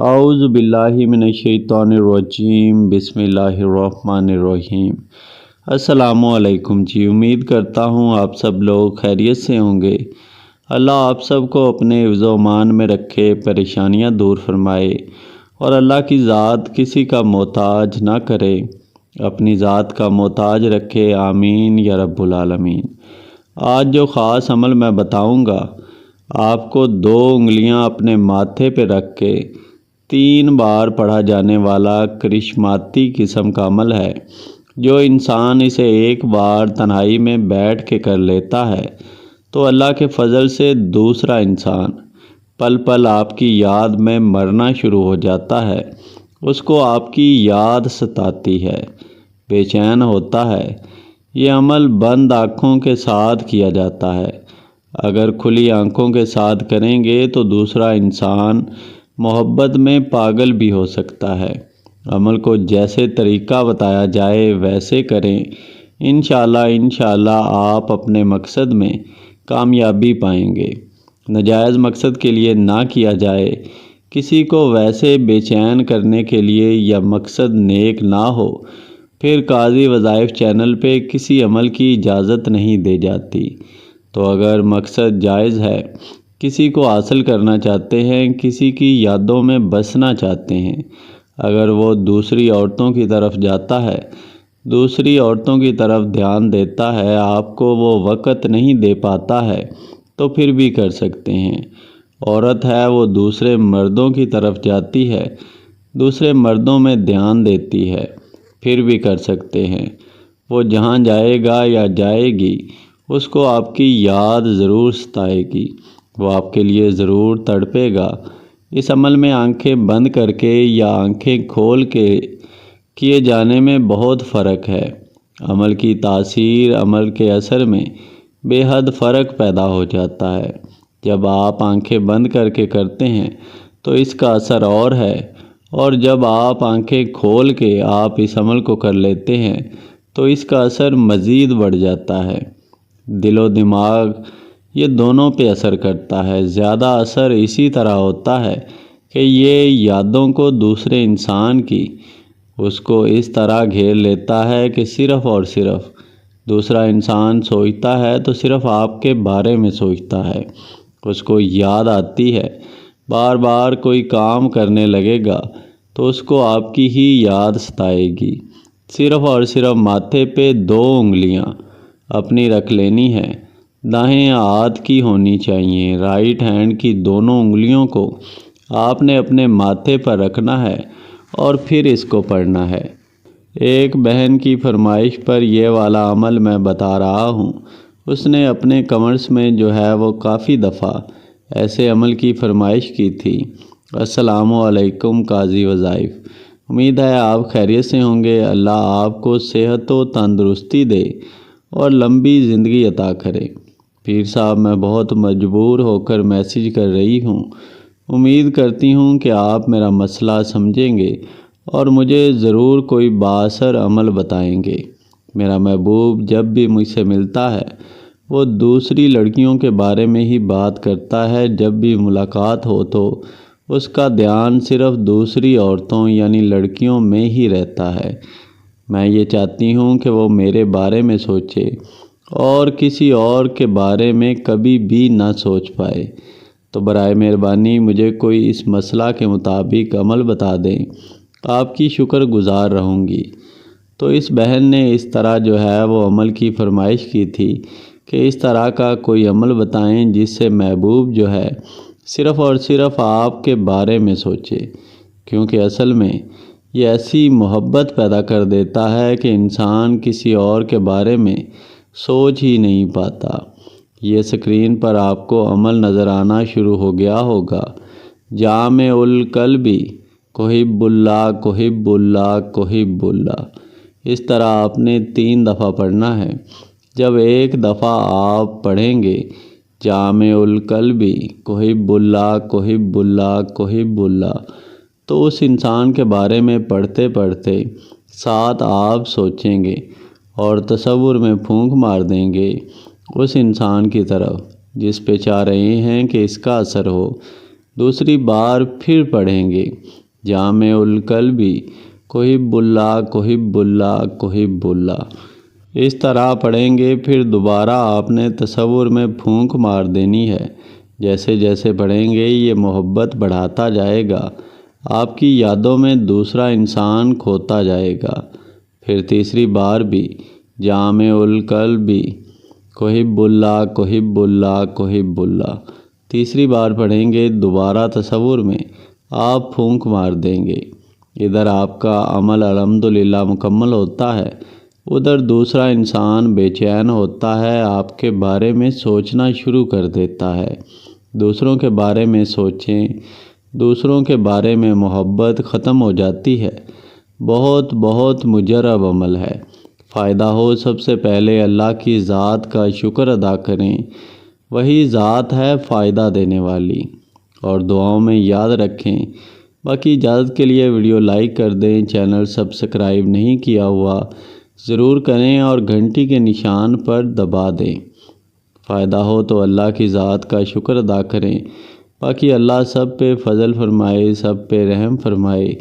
اعوذ باللہ من الشیطان الرجیم بسم اللہ الرحمن الرحیم۔ السلام علیکم جی، امید کرتا ہوں آپ سب لوگ خیریت سے ہوں گے۔ اللہ آپ سب کو اپنے حفظ و امان میں رکھے، پریشانیاں دور فرمائے اور اللہ کی ذات کسی کا محتاج نہ کرے، اپنی ذات کا محتاج رکھے، آمین یا رب العالمین۔ آج جو خاص عمل میں بتاؤں گا، آپ کو 2 انگلیاں اپنے ماتھے پہ رکھ کے 3 بار پڑھا جانے والا کرشماتی قسم کا عمل ہے۔ جو انسان اسے ایک بار تنہائی میں بیٹھ کے کر لیتا ہے تو اللہ کے فضل سے دوسرا انسان پل پل آپ کی یاد میں مرنا شروع ہو جاتا ہے، اس کو آپ کی یاد ستاتی ہے، بے چین ہوتا ہے۔ یہ عمل بند آنکھوں کے ساتھ کیا جاتا ہے۔ اگر کھلی آنکھوں کے ساتھ کریں گے تو دوسرا انسان محبت میں پاگل بھی ہو سکتا ہے۔ عمل کو جیسے طریقہ بتایا جائے ویسے کریں، انشاءاللہ آپ اپنے مقصد میں کامیابی پائیں گے۔ ناجائز مقصد کے لیے نہ کیا جائے، کسی کو ویسے بے چین کرنے کے لیے یا مقصد نیک نہ ہو، پھر قاضی وظائف چینل پہ کسی عمل کی اجازت نہیں دی جاتی۔ تو اگر مقصد جائز ہے، کسی کو حاصل کرنا چاہتے ہیں، کسی کی یادوں میں بسنا چاہتے ہیں، اگر وہ دوسری عورتوں کی طرف جاتا ہے، دوسری عورتوں کی طرف دھیان دیتا ہے، آپ کو وہ وقت نہیں دے پاتا ہے تو پھر بھی کر سکتے ہیں۔ عورت ہے، وہ دوسرے مردوں کی طرف جاتی ہے، دوسرے مردوں میں دھیان دیتی ہے، پھر بھی کر سکتے ہیں۔ وہ جہاں جائے گا یا جائے گی، اس کو آپ کی یاد ضرور ستائے گی، وہ آپ کے لیے ضرور تڑپے گا۔ اس عمل میں آنکھیں بند کر کے یا آنکھیں کھول کے کیے جانے میں بہت فرق ہے۔ عمل کی تاثیر، عمل کے اثر میں بے حد فرق پیدا ہو جاتا ہے۔ جب آپ آنکھیں بند کر کے کرتے ہیں تو اس کا اثر اور ہے، اور جب آپ آنکھیں کھول کے آپ اس عمل کو کر لیتے ہیں تو اس کا اثر مزید بڑھ جاتا ہے۔ دل و دماغ یہ دونوں پہ اثر کرتا ہے۔ زیادہ اثر اسی طرح ہوتا ہے کہ یہ یادوں کو دوسرے انسان کی اس کو اس طرح گھیر لیتا ہے کہ صرف اور صرف دوسرا انسان سوچتا ہے تو صرف آپ کے بارے میں سوچتا ہے، اس کو یاد آتی ہے۔ بار بار کوئی کام کرنے لگے گا تو اس کو آپ کی ہی یاد ستائے گی۔ صرف اور صرف ماتھے پہ 2 انگلیاں اپنی رکھ لینی ہے، دائیں ہاتھ کی ہونی چاہیے۔ رائٹ ہینڈ کی دونوں انگلیوں کو آپ نے اپنے ماتھے پر رکھنا ہے اور پھر اس کو پڑھنا ہے۔ ایک بہن کی فرمائش پر یہ والا عمل میں بتا رہا ہوں۔ اس نے اپنے کمرس میں جو ہے وہ کافی دفعہ ایسے عمل کی فرمائش کی تھی۔ السلام علیکم قاضی وظائف، امید ہے آپ خیریت سے ہوں گے۔ اللہ آپ کو صحت و تندرستی دے اور لمبی زندگی عطا کرے۔ پیر صاحب، میں بہت مجبور ہو کر میسیج کر رہی ہوں، امید کرتی ہوں کہ آپ میرا مسئلہ سمجھیں گے اور مجھے ضرور کوئی بااثر عمل بتائیں گے۔ میرا محبوب جب بھی مجھ سے ملتا ہے وہ دوسری لڑکیوں کے بارے میں ہی بات کرتا ہے۔ جب بھی ملاقات ہو تو اس کا دھیان صرف دوسری عورتوں یعنی لڑکیوں میں ہی رہتا ہے۔ میں یہ چاہتی ہوں کہ وہ میرے بارے میں سوچے اور کسی اور کے بارے میں کبھی بھی نہ سوچ پائے۔ تو برائے مہربانی مجھے کوئی اس مسئلہ کے مطابق عمل بتا دیں، آپ کی شکر گزار رہوں گی۔ تو اس بہن نے اس طرح جو ہے وہ عمل کی فرمائش کی تھی کہ اس طرح کا کوئی عمل بتائیں جس سے محبوب جو ہے صرف اور صرف آپ کے بارے میں سوچے، کیونکہ اصل میں یہ ایسی محبت پیدا کر دیتا ہے کہ انسان کسی اور کے بارے میں سوچ ہی نہیں پاتا۔ یہ اسکرین پر آپ کو عمل نظر آنا شروع ہو گیا ہوگا۔ جامع القلبی محب اللہ محب اللہ محب اللہ، اس طرح آپ نے 3 دفعہ پڑھنا ہے۔ جب ایک دفعہ آپ پڑھیں گے جامع القلبی محب اللہ محب اللہ محب اللہ، تو اس انسان کے بارے میں پڑھتے پڑھتے ساتھ آپ سوچیں گے اور تصور میں پھونک مار دیں گے اس انسان کی طرف جس پہ چاہ رہے ہیں کہ اس کا اثر ہو۔ دوسری بار پھر پڑھیں گے جامع القلبی کوہب اللہ کوہب اللہ کوہب اللہ۔ اس طرح پڑھیں گے، پھر دوبارہ آپ نے تصور میں پھونک مار دینی ہے۔ جیسے جیسے پڑھیں گے یہ محبت بڑھاتا جائے گا، آپ کی یادوں میں دوسرا انسان کھوتا جائے گا۔ پھر تیسری بار بھی جامع القلبی کوہب اللہ کوہب اللہ کوہب اللہ۔ تیسری بار پڑھیں گے، دوبارہ تصور میں آپ پھونک مار دیں گے۔ ادھر آپ کا عمل الحمدللہ مکمل ہوتا ہے، ادھر دوسرا انسان بے چین ہوتا ہے، آپ کے بارے میں سوچنا شروع کر دیتا ہے۔ دوسروں کے بارے میں سوچیں، دوسروں کے بارے میں محبت ختم ہو جاتی ہے۔ بہت بہت مجرب عمل ہے۔ فائدہ ہو سب سے پہلے اللہ کی ذات کا شکر ادا کریں، وہی ذات ہے فائدہ دینے والی، اور دعاؤں میں یاد رکھیں۔ باقی اجازت کے لیے ویڈیو لائک کر دیں، چینل سبسکرائب نہیں کیا ہوا ضرور کریں اور گھنٹی کے نشان پر دبا دیں۔ فائدہ ہو تو اللہ کی ذات کا شکر ادا کریں۔ باقی اللہ سب پہ فضل فرمائے، سب پہ رحم فرمائے،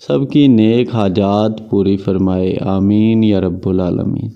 سب کی نیک حاجات پوری فرمائے، آمین یا رب العالمین۔